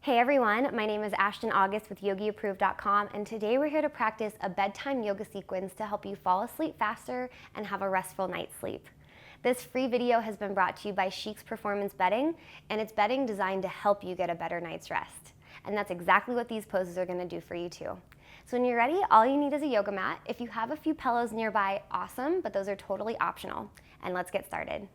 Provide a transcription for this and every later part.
Hey everyone, my name is Ashton August with YogiApproved.com, and today we're here to practice a bedtime yoga sequence to help you fall asleep faster and have a restful night's sleep. This free video has been brought to you by Chic's Performance Bedding, and it's bedding designed to help you get a better night's rest. And that's exactly what these poses are going to do for you too. So when you're ready, all you need is a yoga mat. If you have a few pillows nearby, awesome, but those are totally optional. And let's get started.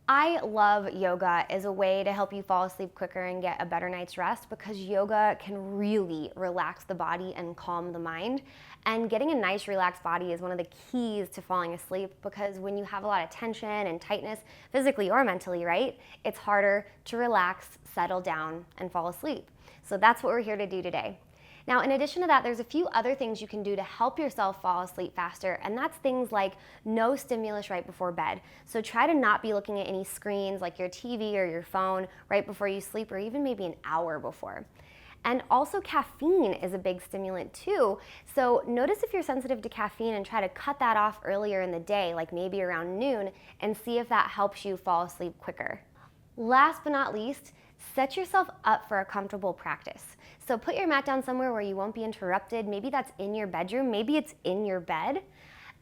I love yoga as a way to help you fall asleep quicker and get a better night's rest because yoga can really relax the body and calm the mind. And getting a nice relaxed body is one of the keys to falling asleep because when you have a lot of tension and tightness, physically or mentally, right, it's harder to relax, settle down, and fall asleep. So that's what we're here to do today. Now, in addition to that, there's a few other things you can do to help yourself fall asleep faster, and that's things like no stimulus right before bed. So try to not be looking at any screens like your TV or your phone right before you sleep, or even maybe an hour before. And also caffeine is a big stimulant too. So notice if you're sensitive to caffeine and try to cut that off earlier in the day, like maybe around noon, and see if that helps you fall asleep quicker. Last but not least, set yourself up for a comfortable practice. So put your mat down somewhere where you won't be interrupted. Maybe that's in your bedroom, maybe it's in your bed.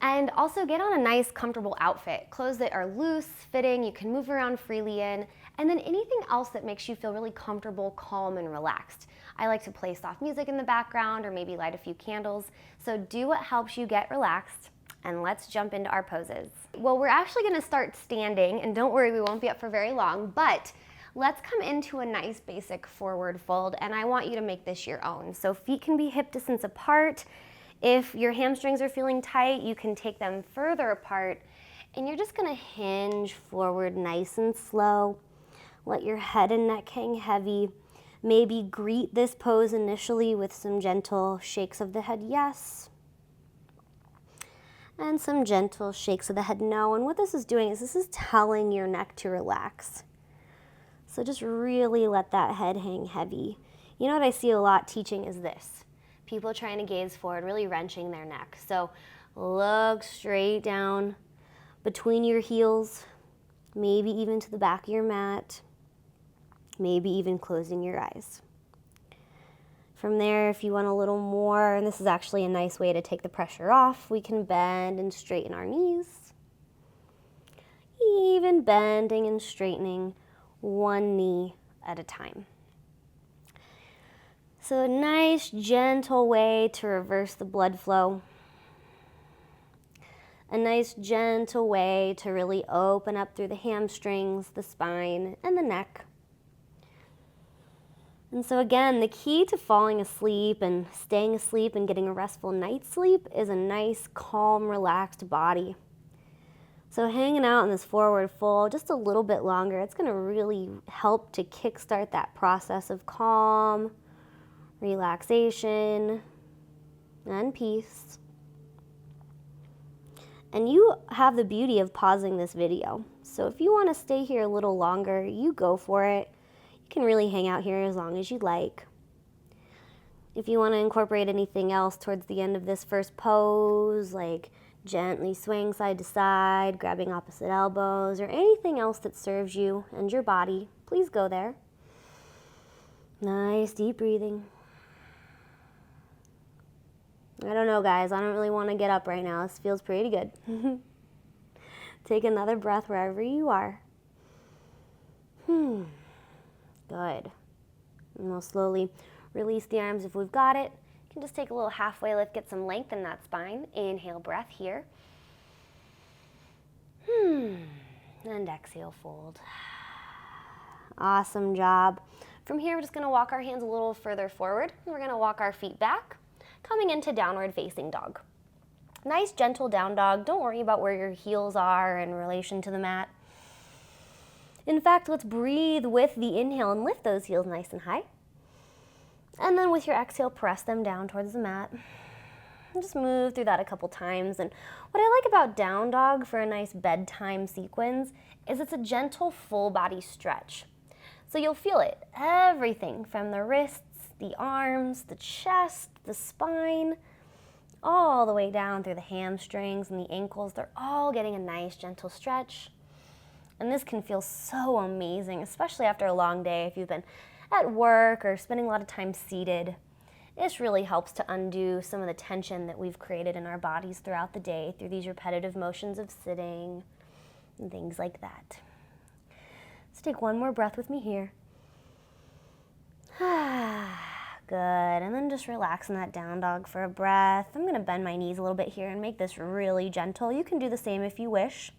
And also get on a nice, comfortable outfit. Clothes that are loose, fitting, you can move around freely in, and then anything else that makes you feel really comfortable, calm, and relaxed. I like to play soft music in the background or maybe light a few candles. So do what helps you get relaxed, and let's jump into our poses. Well, we're actually gonna start standing, and don't worry, we won't be up for very long, but let's come into a nice basic forward fold, and I want you to make this your own. So feet can be hip distance apart. If your hamstrings are feeling tight, you can take them further apart, and you're just gonna hinge forward nice and slow. Let your head and neck hang heavy. Maybe greet this pose initially with some gentle shakes of the head, yes, and some gentle shakes of the head, no. And what this is doing is this is telling your neck to relax. So just really let that head hang heavy. You know what I see a lot teaching is this. People trying to gaze forward, really wrenching their neck. So look straight down between your heels, maybe even to the back of your mat, maybe even closing your eyes. From there, if you want a little more, and this is actually a nice way to take the pressure off, we can bend and straighten our knees. Even bending and straightening one knee at a time. So a nice, gentle way to reverse the blood flow. A nice, gentle way to really open up through the hamstrings, the spine, and the neck. And so again, the key to falling asleep and staying asleep and getting a restful night's sleep is a nice, calm, relaxed body. So hanging out in this forward fold just a little bit longer, it's going to really help to kickstart that process of calm, relaxation, and peace. And you have the beauty of pausing this video. So if you want to stay here a little longer, you go for it. You can really hang out here as long as you like. If you want to incorporate anything else towards the end of this first pose, like gently swaying side to side, grabbing opposite elbows, or anything else that serves you and your body, please go there. Nice deep breathing. I don't know, guys, I don't really want to get up right now. This feels pretty good. Take another breath wherever you are. Good. And we'll slowly release the arms if we've got it. You can just take a little halfway lift, get some length in that spine. Inhale, breath here. And exhale, fold. Awesome job. From here, we're just gonna walk our hands a little further forward. We're gonna walk our feet back, coming into downward facing dog. Nice, gentle down dog. Don't worry about where your heels are in relation to the mat. In fact, let's breathe with the inhale and lift those heels nice and high. And then with your exhale, press them down towards the mat. And just move through that a couple times. And what I like about down dog for a nice bedtime sequence is it's a gentle full body stretch. So you'll feel it, everything from the wrists, the arms, the chest, the spine, all the way down through the hamstrings and the ankles. They're all getting a nice gentle stretch. And this can feel so amazing, especially after a long day if you've been at work or spending a lot of time seated. This really helps to undo some of the tension that we've created in our bodies throughout the day through these repetitive motions of sitting and things like that. Let's take one more breath with me here. Good, and then just relax in that down dog for a breath. I'm gonna bend my knees a little bit here and make this really gentle. You can do the same if you wish.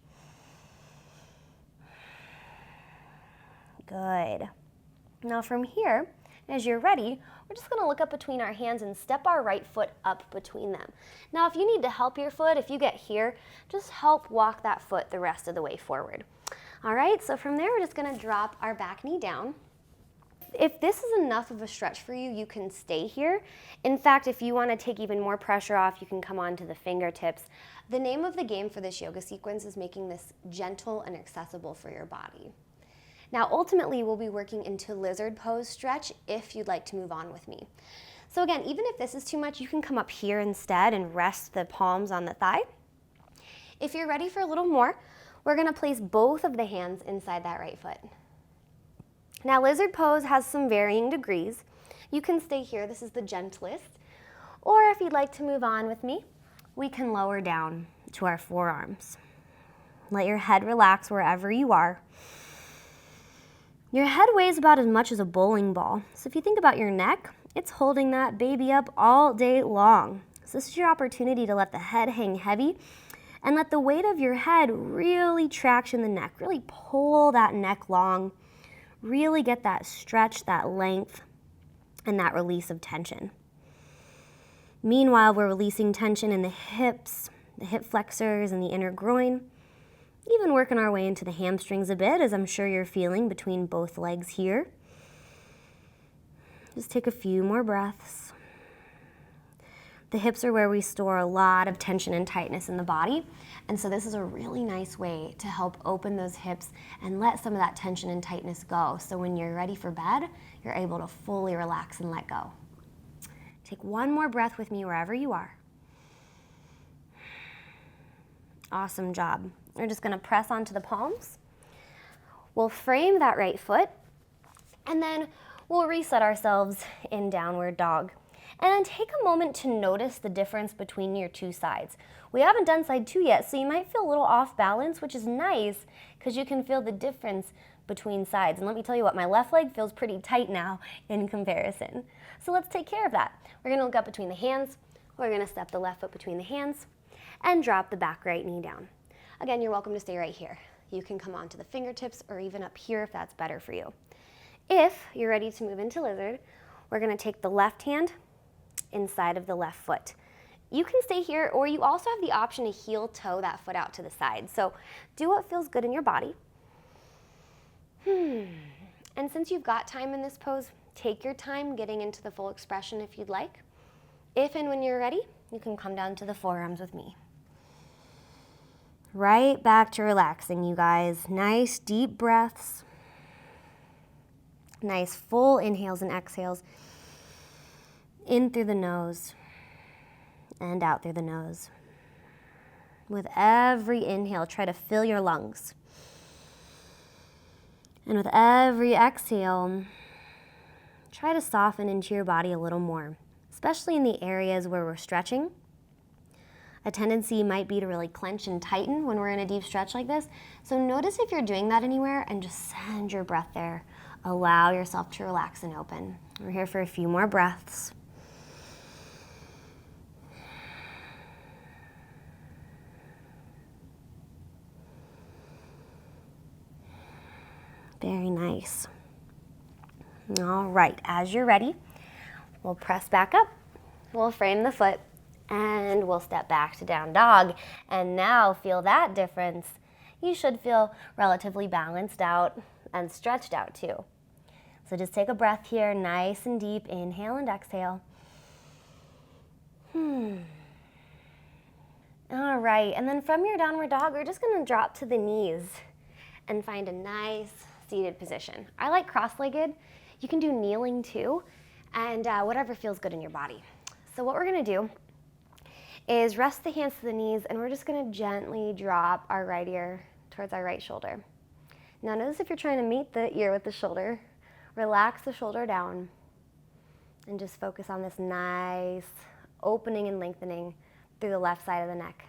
Good. Now from here, as you're ready, we're just gonna look up between our hands and step our right foot up between them. Now if you need to help your foot, if you get here, just help walk that foot the rest of the way forward. All right, so from there, we're just gonna drop our back knee down. If this is enough of a stretch for you, you can stay here. In fact, if you wanna take even more pressure off, you can come onto the fingertips. The name of the game for this yoga sequence is making this gentle and accessible for your body. Now, ultimately, we'll be working into lizard pose stretch if you'd like to move on with me. So again, even if this is too much, you can come up here instead and rest the palms on the thigh. If you're ready for a little more, we're gonna place both of the hands inside that right foot. Now, lizard pose has some varying degrees. You can stay here, this is the gentlest. Or if you'd like to move on with me, we can lower down to our forearms. Let your head relax wherever you are. Your head weighs about as much as a bowling ball. So if you think about your neck, it's holding that baby up all day long. So this is your opportunity to let the head hang heavy and let the weight of your head really traction the neck. Really pull that neck long. Really get that stretch, that length, and that release of tension. Meanwhile, we're releasing tension in the hips, the hip flexors, and the inner groin. Even working our way into the hamstrings a bit, as I'm sure you're feeling between both legs here. Just take a few more breaths. The hips are where we store a lot of tension and tightness in the body, and so this is a really nice way to help open those hips and let some of that tension and tightness go. So when you're ready for bed, you're able to fully relax and let go. Take one more breath with me wherever you are. Awesome job. We're just gonna press onto the palms. We'll frame that right foot, and then we'll reset ourselves in downward dog. And then take a moment to notice the difference between your two sides. We haven't done side two yet, so you might feel a little off balance, which is nice because you can feel the difference between sides. And let me tell you what, my left leg feels pretty tight now in comparison. So let's take care of that. We're gonna look up between the hands. We're gonna step the left foot between the hands and drop the back right knee down. Again, you're welcome to stay right here. You can come onto the fingertips or even up here if that's better for you. If you're ready to move into lizard, we're gonna take the left hand inside of the left foot. You can stay here, or you also have the option to heel toe that foot out to the side. So do what feels good in your body. And since you've got time in this pose, take your time getting into the full expression if you'd like. If and when you're ready, you can come down to the forearms with me. Right back to relaxing, you guys. Nice deep breaths. Nice full inhales and exhales. In through the nose and out through the nose. With every inhale, try to fill your lungs. And with every exhale, try to soften into your body a little more, especially in the areas where we're stretching. A tendency might be to really clench and tighten when we're in a deep stretch like this. So notice if you're doing that anywhere and just send your breath there. Allow yourself to relax and open. We're here for a few more breaths. Very nice. All right, as you're ready, we'll press back up. We'll frame the foot and we'll step back to down dog. And now feel that difference. You should feel relatively balanced out and stretched out too. So just take a breath here, nice and deep. Inhale and exhale. All right, and then from your downward dog, we're just gonna drop to the knees and find a nice seated position. I like cross-legged. You can do kneeling too, and whatever feels good in your body. So what we're gonna do is rest the hands to the knees, and we're just gonna gently drop our right ear towards our right shoulder. Now notice if you're trying to meet the ear with the shoulder, relax the shoulder down and just focus on this nice opening and lengthening through the left side of the neck.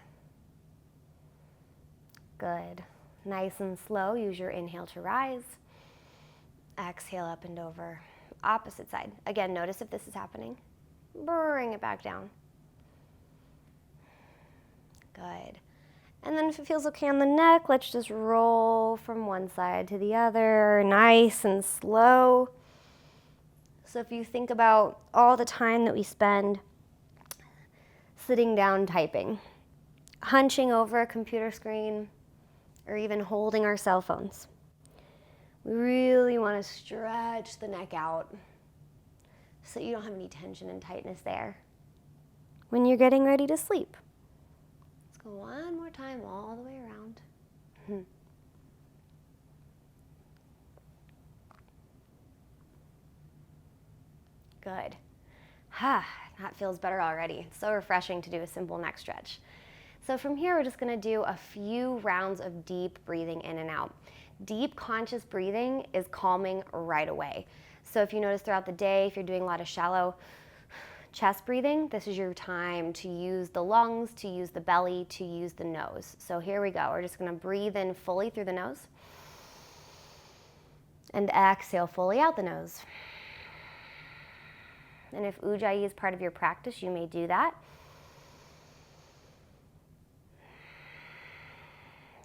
Good. Nice and slow, use your inhale to rise. Exhale up and over. Opposite side. Again, notice if this is happening. Bring it back down. Good. And then if it feels okay on the neck, let's just roll from one side to the other, nice and slow. So if you think about all the time that we spend sitting down typing, hunching over a computer screen, or even holding our cell phones, we really want to stretch the neck out so you don't have any tension and tightness there when you're getting ready to sleep. Let's go one more time all the way around. Good. That feels better already. It's so refreshing to do a simple neck stretch. So from here, we're just gonna do a few rounds of deep breathing in and out. Deep conscious breathing is calming right away. So if you notice throughout the day, if you're doing a lot of shallow chest breathing, this is your time to use the lungs, to use the belly, to use the nose. So here we go. We're just gonna breathe in fully through the nose and exhale fully out the nose. And if Ujjayi is part of your practice, you may do that.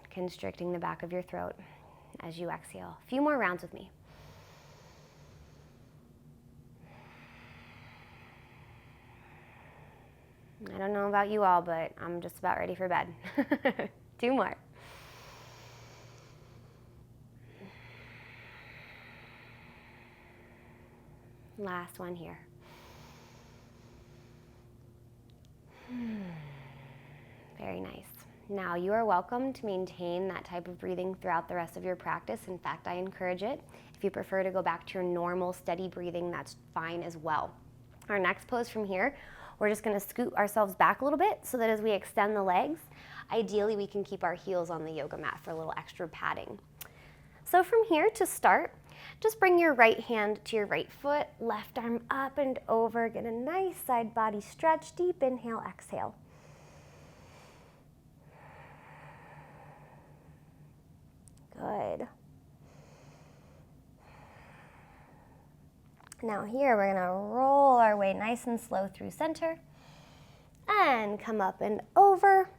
Constricting the back of your throat as you exhale. A few more rounds with me. I don't know about you all, but I'm just about ready for bed. 2 more. Last one here. Very nice. Now you are welcome to maintain that type of breathing throughout the rest of your practice. In fact, I encourage it. If you prefer to go back to your normal steady breathing, that's fine as well. Our next pose from here, we're just gonna scoot ourselves back a little bit so that as we extend the legs, ideally we can keep our heels on the yoga mat for a little extra padding. So from here to start, just bring your right hand to your right foot, left arm up and over, get a nice side body stretch, deep inhale, exhale. Good. Now here we're gonna roll our way nice and slow through center and come up and over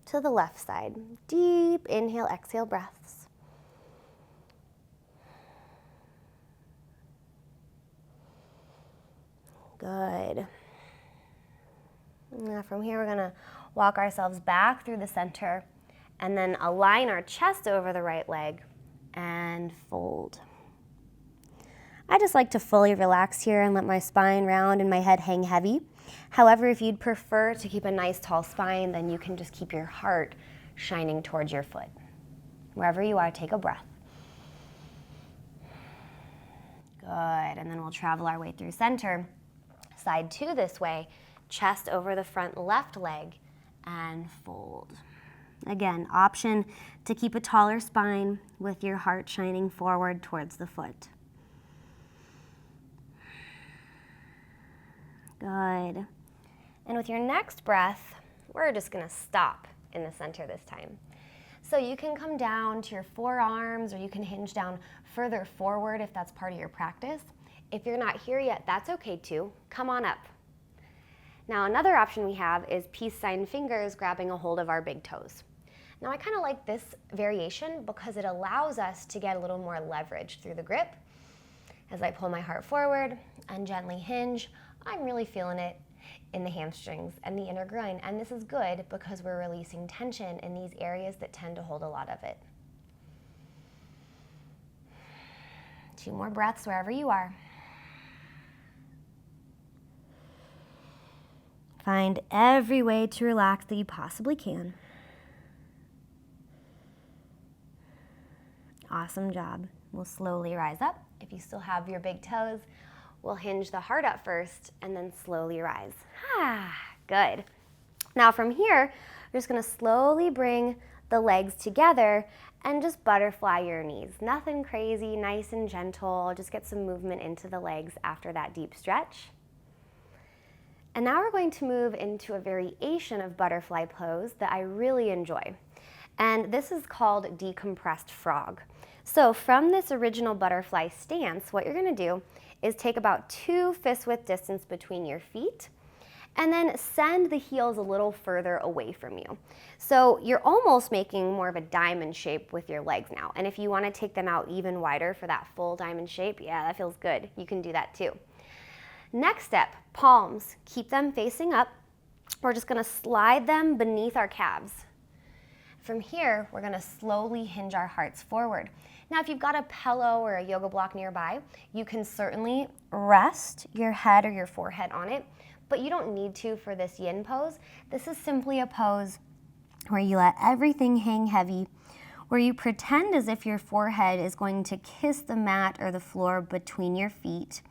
to the left side. Deep inhale, exhale breaths. Good. Now from here we're gonna walk ourselves back through the center and then align our chest over the right leg and fold. I just like to fully relax here and let my spine round and my head hang heavy. However, if you'd prefer to keep a nice tall spine, then you can just keep your heart shining towards your foot. Wherever you are, take a breath. Good, and then we'll travel our way through center. Side 2 this way, chest over the front left leg and fold. Again, option to keep a taller spine with your heart shining forward towards the foot. Good. And with your next breath, we're just gonna stop in the center this time. So you can come down to your forearms or you can hinge down further forward if that's part of your practice. If you're not here yet, that's okay too. Come on up. Now another option we have is peace sign fingers grabbing a hold of our big toes. Now I kind of like this variation because it allows us to get a little more leverage through the grip. As I pull my heart forward and gently hinge, I'm really feeling it in the hamstrings and the inner groin, and this is good because we're releasing tension in these areas that tend to hold a lot of it. 2 more breaths wherever you are. Find every way to relax that you possibly can. Awesome job. We'll slowly rise up. If you still have your big toes, we'll hinge the heart up first and then slowly rise. Good. Now from here, you're just gonna slowly bring the legs together and just butterfly your knees. Nothing crazy, nice and gentle. Just get some movement into the legs after that deep stretch. And now we're going to move into a variation of butterfly pose that I really enjoy. And this is called decompressed frog. So from this original butterfly stance, what you're gonna do is take about 2 fist width distance between your feet and then send the heels a little further away from you. So you're almost making more of a diamond shape with your legs now. And if you wanna take them out even wider for that full diamond shape, yeah, that feels good. You can do that too. Next step, palms. Keep them facing up. We're just gonna slide them beneath our calves. From here, we're gonna slowly hinge our hearts forward. Now, if you've got a pillow or a yoga block nearby, you can certainly rest your head or your forehead on it, but you don't need to for this yin pose. This is simply a pose where you let everything hang heavy, where you pretend as if your forehead is going to kiss the mat or the floor between your feet,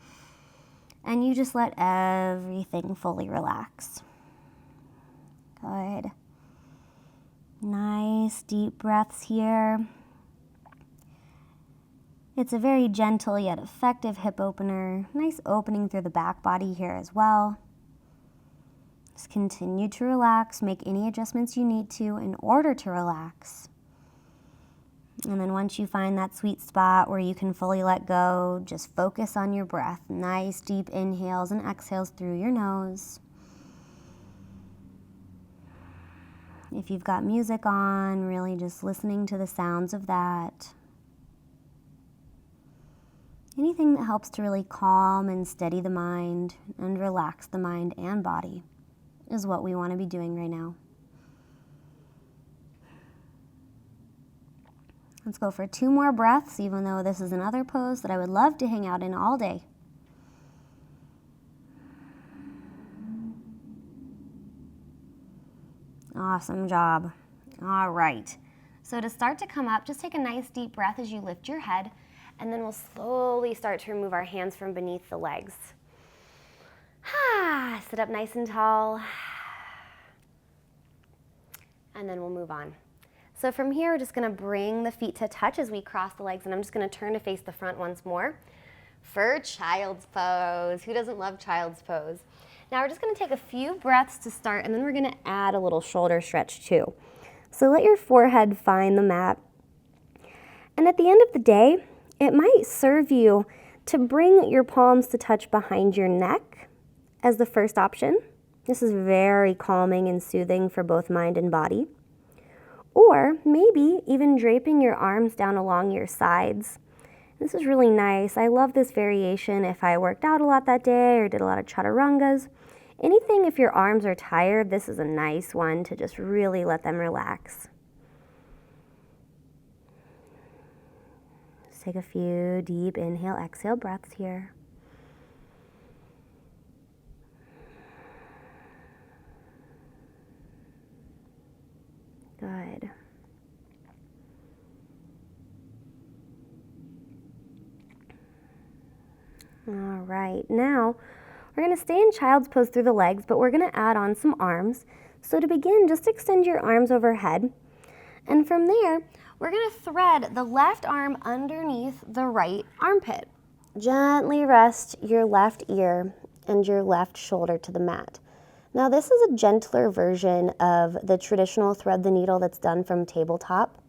and you just let everything fully relax. Good. Nice deep breaths here. It's a very gentle yet effective hip opener. Nice opening through the back body here as well. Just continue to relax, make any adjustments you need to in order to relax. And then once you find that sweet spot where you can fully let go, just focus on your breath. Nice deep inhales and exhales through your nose. If you've got music on, really just listening to the sounds of that. Anything that helps to really calm and steady the mind and relax the mind and body is what we want to be doing right now. Let's go for 2 more breaths, even though this is another pose that I would love to hang out in all day. Awesome job. All right. So to start to come up, just take a nice deep breath as you lift your head, and then we'll slowly start to remove our hands from beneath the legs. Sit up nice and tall. And then we'll move on. So from here, we're just gonna bring the feet to touch as we cross the legs, and I'm just gonna turn to face the front once more for child's pose. Who doesn't love child's pose? Now we're just gonna take a few breaths to start, and then we're gonna add a little shoulder stretch too. So let your forehead find the mat. And at the end of the day, it might serve you to bring your palms to touch behind your neck as the first option. This is very calming and soothing for both mind and body. Or maybe even draping your arms down along your sides. This is really nice. I love this variation if I worked out a lot that day or did a lot of chaturangas. Anything if your arms are tired, this is a nice one to just really let them relax. Just take a few deep inhale, exhale breaths here. Good. All right, now we're going to stay in child's pose through the legs, but we're going to add on some arms. So to begin, just extend your arms overhead. And from there, we're going to thread the left arm underneath the right armpit. Gently rest your left ear and your left shoulder to the mat. Now this is a gentler version of the traditional thread the needle that's done from tabletop.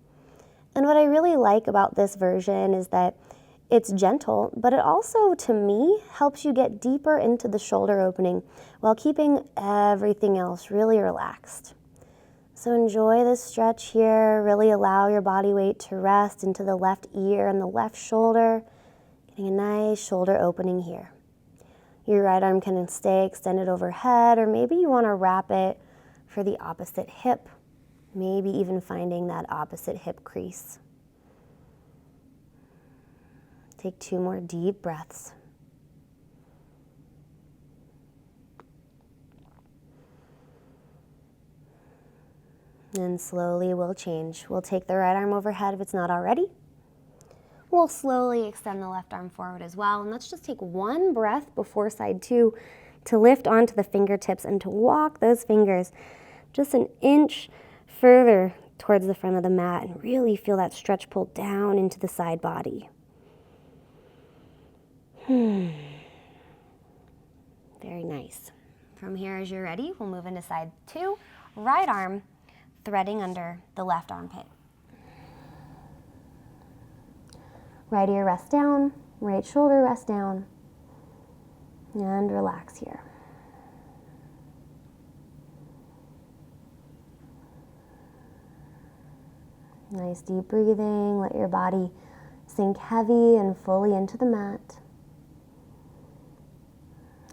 And what I really like about this version is that it's gentle, but it also, to me, helps you get deeper into the shoulder opening while keeping everything else really relaxed. So enjoy this stretch here. Really allow your body weight to rest into the left ear and the left shoulder, getting a nice shoulder opening here. Your right arm can stay extended overhead, or maybe you want to wrap it for the opposite hip, maybe even finding that opposite hip crease. Take 2 more deep breaths. And slowly we'll change. We'll take the right arm overhead if it's not already. We'll slowly extend the left arm forward as well. And let's just take 1 breath before side 2 to lift onto the fingertips and to walk those fingers just an inch further towards the front of the mat, and really feel that stretch pull down into the side body. Very nice. From here, as you're ready, we'll move into side 2. Right arm threading under the left armpit. Right ear rests down, right shoulder rests down, and relax here. Nice deep breathing. Let your body sink heavy and fully into the mat.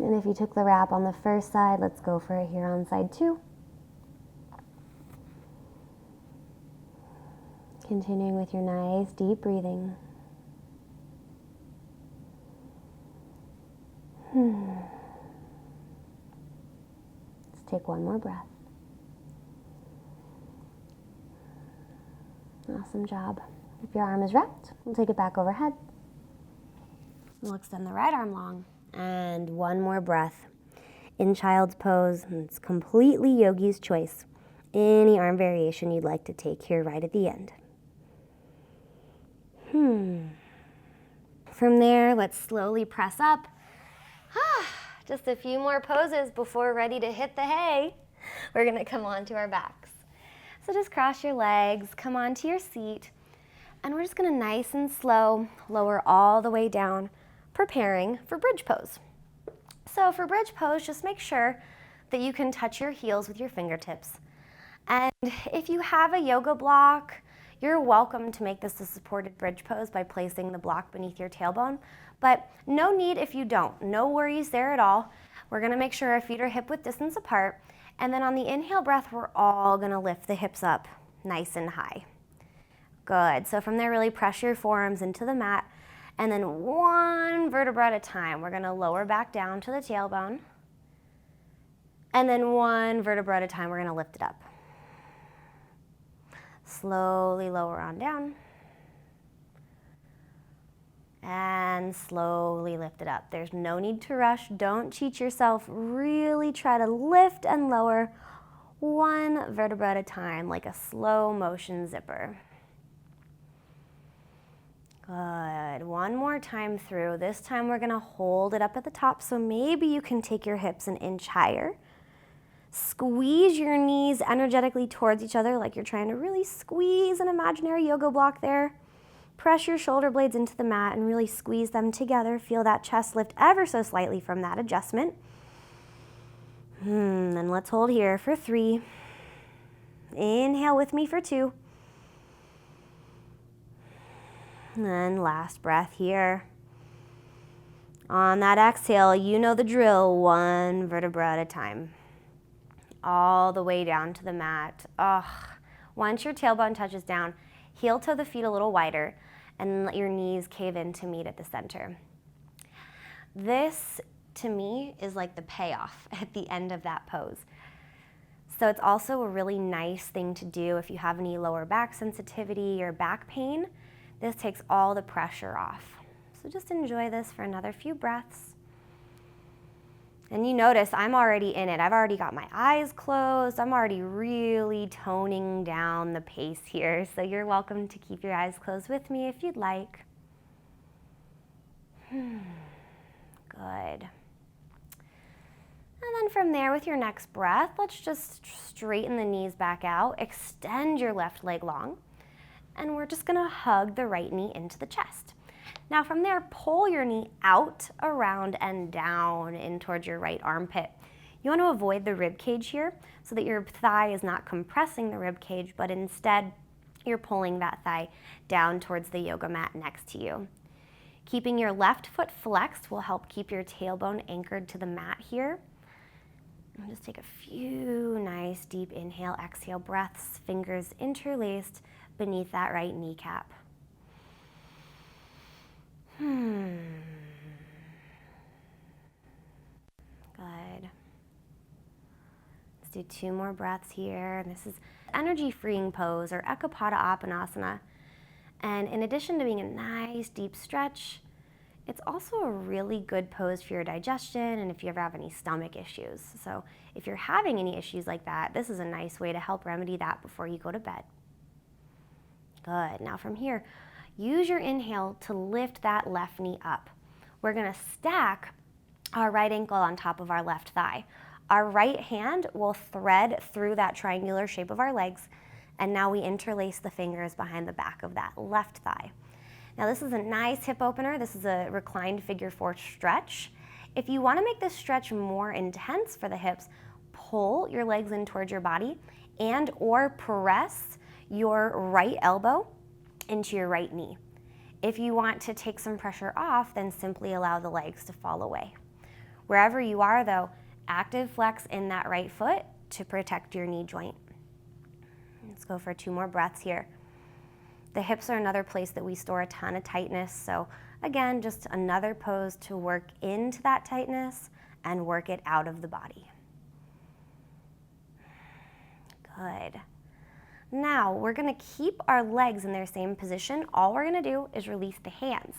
And if you took the wrap on the first side, let's go for it here on side 2. Continuing with your nice deep breathing. Let's take one more breath. Awesome job. If your arm is wrapped, we'll take it back overhead. We'll extend the right arm long. And one more breath. In child's pose, it's completely yogi's choice. Any arm variation you'd like to take here right at the end. From there, let's slowly press up. Just a few more poses before we're ready to hit the hay. We're gonna come onto our backs. So just cross your legs, come onto your seat, and we're just gonna nice and slow lower all the way down, preparing for bridge pose. So for bridge pose, just make sure that you can touch your heels with your fingertips. And if you have a yoga block, you're welcome to make this a supported bridge pose by placing the block beneath your tailbone, but no need if you don't. No worries there at all. We're gonna make sure our feet are hip width distance apart, and then on the inhale breath, we're all gonna lift the hips up nice and high. Good, so from there, really press your forearms into the mat, and then one vertebra at a time. We're gonna lower back down to the tailbone, and then one vertebra at a time, we're gonna lift it up. Slowly lower on down, and slowly lift it up. There's no need to rush. Don't cheat yourself. Really try to lift and lower one vertebra at a time, like a slow motion zipper. Good. One more time through. This time we're gonna hold it up at the top, so maybe you can take your hips an inch higher. Squeeze your knees energetically towards each other like you're trying to really squeeze an imaginary yoga block there. Press your shoulder blades into the mat and really squeeze them together. Feel that chest lift ever so slightly from that adjustment. And let's hold here for 3. Inhale with me for 2. And then last breath here. On that exhale, you know the drill, one vertebra at a time. All the way down to the mat. Once your tailbone touches down, heel toe the feet a little wider and let your knees cave in to meet at the center. This, to me, is like the payoff at the end of that pose. So it's also a really nice thing to do if you have any lower back sensitivity or back pain. This takes all the pressure off. So just enjoy this for another few breaths. And you notice I'm already in it. I've already got my eyes closed. I'm already really toning down the pace here. So you're welcome to keep your eyes closed with me if you'd like. Good. And then from there, with your next breath, let's just straighten the knees back out. Extend your left leg long. And we're just gonna hug the right knee into the chest. Now from there, pull your knee out, around, and down in towards your right armpit. You want to avoid the rib cage here so that your thigh is not compressing the rib cage, but instead you're pulling that thigh down towards the yoga mat next to you. Keeping your left foot flexed will help keep your tailbone anchored to the mat here. And just take a few nice deep inhale, exhale breaths, fingers interlaced beneath that right kneecap. Good. Let's do 2 more breaths here. This is energy freeing pose, or Ekapada Appanasana. And in addition to being a nice deep stretch, It's also a really good pose for your digestion and if you ever have any stomach issues. So if you're having any issues like that, this is a nice way to help remedy that before you go to bed. Good. Now from here, use your inhale to lift that left knee up. We're going to stack our right ankle on top of our left thigh. Our right hand will thread through that triangular shape of our legs, and now we interlace the fingers behind the back of that left thigh. Now this is a nice hip opener. This is a reclined figure 4 stretch. If you want to make this stretch more intense for the hips, pull your legs in towards your body and or press your right elbow into your right knee. If you want to take some pressure off, then simply allow the legs to fall away. Wherever you are though, active flex in that right foot to protect your knee joint. Let's go for 2 more breaths here. The hips are another place that we store a ton of tightness, so again, just another pose to work into that tightness and work it out of the body. Good. Now, we're gonna keep our legs in their same position. All we're gonna do is release the hands.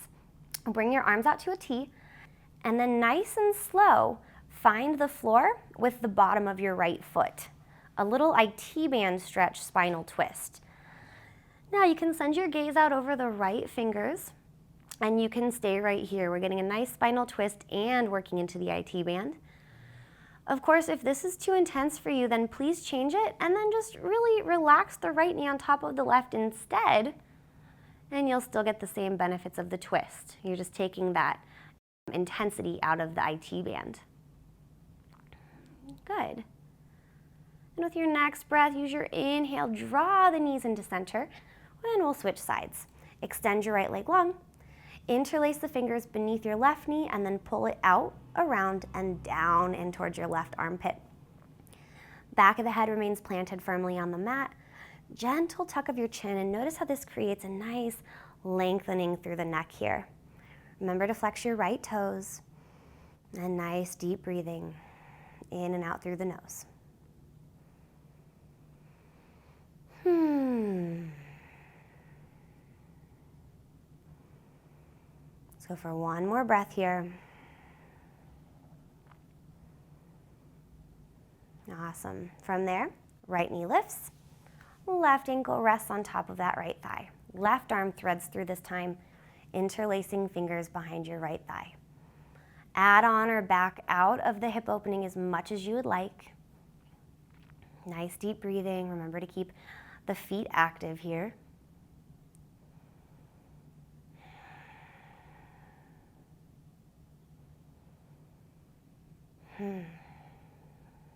Bring your arms out to a T, and then nice and slow, find the floor with the bottom of your right foot. A little IT band stretch spinal twist. Now you can send your gaze out over the right fingers and you can stay right here. We're getting a nice spinal twist and working into the IT band. Of course, if this is too intense for you, then please change it and then just really relax the right knee on top of the left instead, and you'll still get the same benefits of the twist. You're just taking that intensity out of the IT band. Good. And with your next breath, use your inhale, draw the knees into center. And we'll switch sides. Extend your right leg long, interlace the fingers beneath your left knee, and then pull it out, around, and down in towards your left armpit. Back of the head remains planted firmly on the mat. Gentle tuck of your chin, and notice how this creates a nice lengthening through the neck here. Remember to flex your right toes, and nice deep breathing in and out through the nose. Let's go for 1 more breath here. Awesome. From there, right knee lifts, left ankle rests on top of that right thigh. Left arm threads through this time, interlacing fingers behind your right thigh. Add on or back out of the hip opening as much as you would like. Nice deep breathing. Remember to keep the feet active here.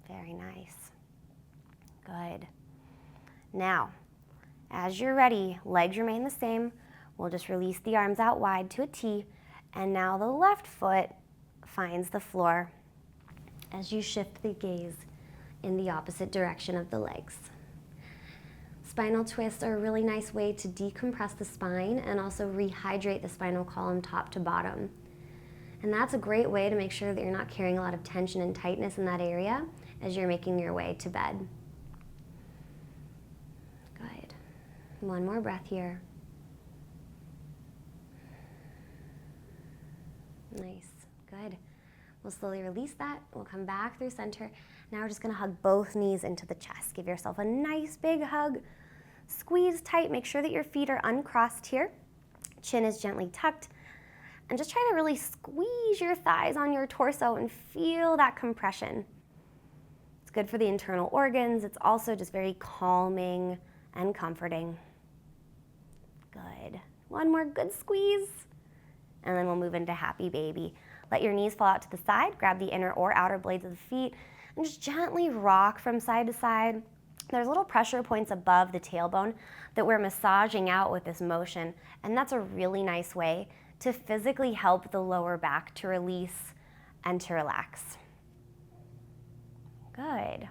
Very nice. Good. Now, as you're ready, legs remain the same. We'll just release the arms out wide to a T, and now the left foot finds the floor as you shift the gaze in the opposite direction of the legs. Spinal twists are a really nice way to decompress the spine and also rehydrate the spinal column top to bottom. And that's a great way to make sure that you're not carrying a lot of tension and tightness in that area as you're making your way to bed. Good. 1 more breath here. Nice. Good. We'll slowly release that. We'll come back through center. Now we're just going to hug both knees into the chest. Give yourself a nice big hug. Squeeze tight. Make sure that your feet are uncrossed here. Chin is gently tucked. And just try to really squeeze your thighs on your torso and feel that compression. It's good for the internal organs. It's also just very calming and comforting. Good. 1 more good squeeze. And then we'll move into happy baby. Let your knees fall out to the side. Grab the inner or outer blades of the feet and just gently rock from side to side. There's little pressure points above the tailbone that we're massaging out with this motion, and that's a really nice way to physically help the lower back to release and to relax. Good.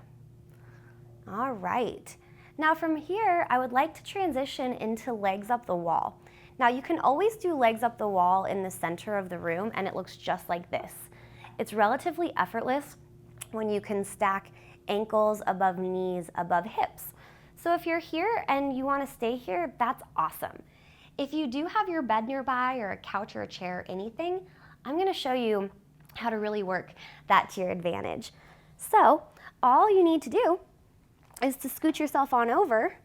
All right. Now from here, I would like to transition into legs up the wall. Now you can always do legs up the wall in the center of the room and it looks just like this. It's relatively effortless when you can stack ankles above knees above hips. So if you're here and you want to stay here, that's awesome. If you do have your bed nearby or a couch or a chair, anything, I'm gonna show you how to really work that to your advantage. So all you need to do is to scoot yourself on over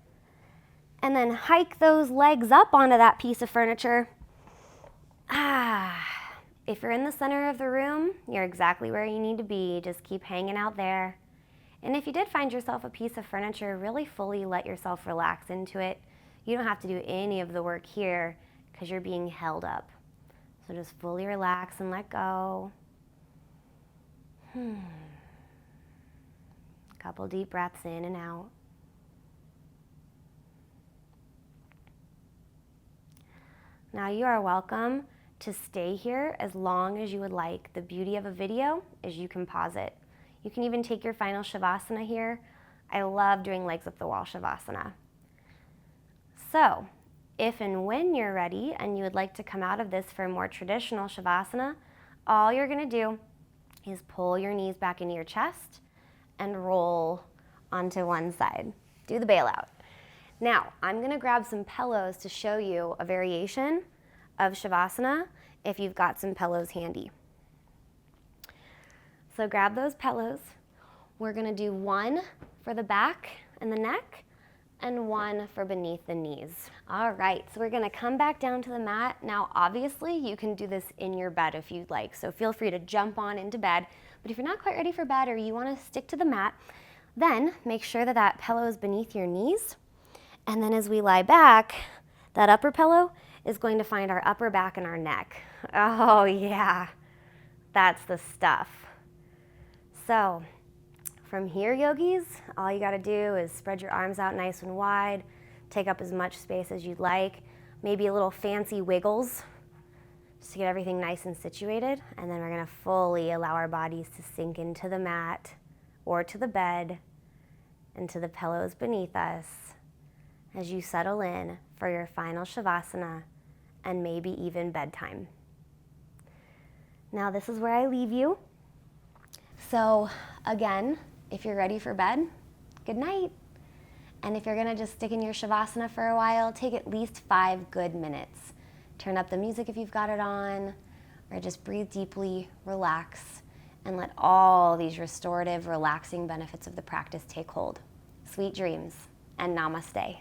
and then hike those legs up onto that piece of furniture. If you're in the center of the room, you're exactly where you need to be. Just keep hanging out there. And if you did find yourself a piece of furniture, really fully let yourself relax into it. You don't have to do any of the work here because you're being held up. So just fully relax and let go. Couple deep breaths in and out. Now you are welcome to stay here as long as you would like. The beauty of a video is you can pause it. You can even take your final Shavasana here. I love doing legs up the wall Shavasana. So, if and when you're ready and you would like to come out of this for a more traditional Shavasana, all you're gonna do is pull your knees back into your chest and roll onto one side. Do the bailout. Now, I'm gonna grab some pillows to show you a variation of Shavasana if you've got some pillows handy. So grab those pillows. We're gonna do one for the back and the neck and one for beneath the knees. All right, so we're gonna come back down to the mat. Now, obviously, you can do this in your bed if you'd like, so feel free to jump on into bed. But if you're not quite ready for bed or you wanna stick to the mat, then make sure that that pillow is beneath your knees. And then as we lie back, that upper pillow is going to find our upper back and our neck. Oh yeah, that's the stuff. So from here, yogis, all you gotta do is spread your arms out nice and wide, take up as much space as you'd like, maybe a little fancy wiggles, just to get everything nice and situated. And then we're gonna fully allow our bodies to sink into the mat or to the bed and to the pillows beneath us as you settle in for your final Shavasana and maybe even bedtime. Now this is where I leave you. So again, if you're ready for bed, good night. And if you're gonna just stick in your Shavasana for a while, take at least 5 good minutes. Turn up the music if you've got it on, or just breathe deeply, relax, and let all these restorative, relaxing benefits of the practice take hold. Sweet dreams, and namaste.